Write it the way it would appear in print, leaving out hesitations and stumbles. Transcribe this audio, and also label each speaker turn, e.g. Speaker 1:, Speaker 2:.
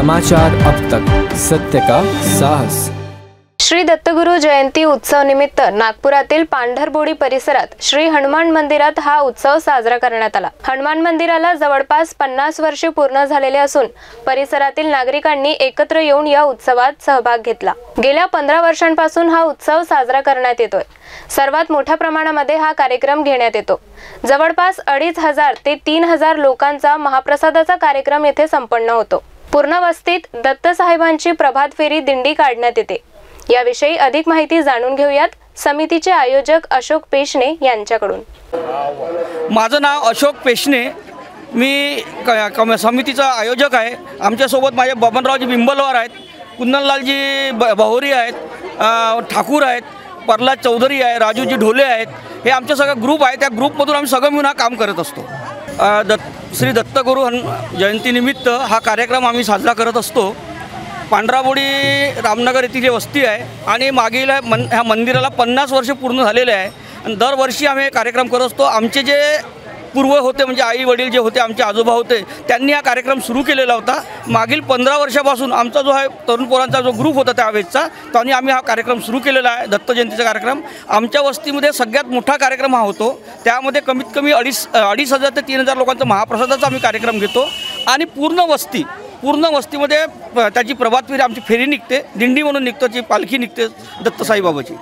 Speaker 1: समाचार अब तक, सत्य का साहस।
Speaker 2: श्री दत्तगुरु जयंती उत्सव निमित्त नागपुरातील पांढरबोडी परिसरात श्री हनुमान मंदिरात हा उत्सव साजरा करण्यात आला। हनुमान मंदिराला जवळपास 50 वर्षे पूर्ण झालेले असून परिसरातील नागरिकांनी एकत्र येऊन या उत्सवात सहभाग घेतला। गेल्या 15 वर्षांपासून हा उत्सव साजरा करण्यात येतोय। सर्वात मोठ्या प्रमाणामध्ये हा कार्यक्रम घेण्यात येतो। जवळपास 2500 ते 3000 लोकांचा महाप्रसादाचा कार्यक्रम येथे संपन्न होतो। पूर्ण वस्तीत दत्त साहेबांची प्रभात फेरी दिंडी काढण्यात येते। याविषयी अधिक माहिती जाणून घेऊयात समितीचे आयोजक अशोक पेशणे यांच्याकडून।
Speaker 3: माझं नाव अशोक पेशणे, मी समितीचा आयोजक आहे। आमच्या सोबत माझे बबनरावजी बिंबलवार आहेत, कुंदनलालजी बहोरी आहेत, ठाकूर आहेत, प्रल्हाद चौधरी आहे, राजूजी ढोले आहेत। हे आमचे सगळे ग्रुप आहे। त्या ग्रुपमधून आम्ही सगळं मिळून हा काम करत असतो। श्री दत्तगुरु जयंतीनिमित्त हा कार्यक्रम आम्ही साजरा करत असतो। पांढराबोडी रामनगर येथील जी वस्ती आहे आणि मागील ह्या मंदिराला 50 वर्षे पूर्ण झालेले आहे आणि दरवर्षी आम्ही कार्यक्रम करत असतो। आमचे जे पूर्व होते म्हणजे आई वडील जे होते, आमचे आजोबा होते, त्यांनी हा कार्यक्रम सुरू केलेला होता। मागील 15 वर्षापासून आमचा जो आहे तरुण पोरांचा जो ग्रुप होता त्यावेळेसचा, त्यांनी आम्ही हा कार्यक्रम सुरू केलेला आहे। दत्त जयंतीचा कार्यक्रम आमच्या वस्तीमध्ये सगळ्यात मोठा कार्यक्रम हा होतो। त्यामध्ये कमीत कमी 2,500 ते 3,000 लोकांचा महाप्रसादाचा आम्ही कार्यक्रम घेतो आणि पूर्ण वस्तीमध्ये त्याची प्रभात फेरी आमची फेरी निघते, दिंडी म्हणून निघतो, जी पालखी निघते दत्त साईबाबाची।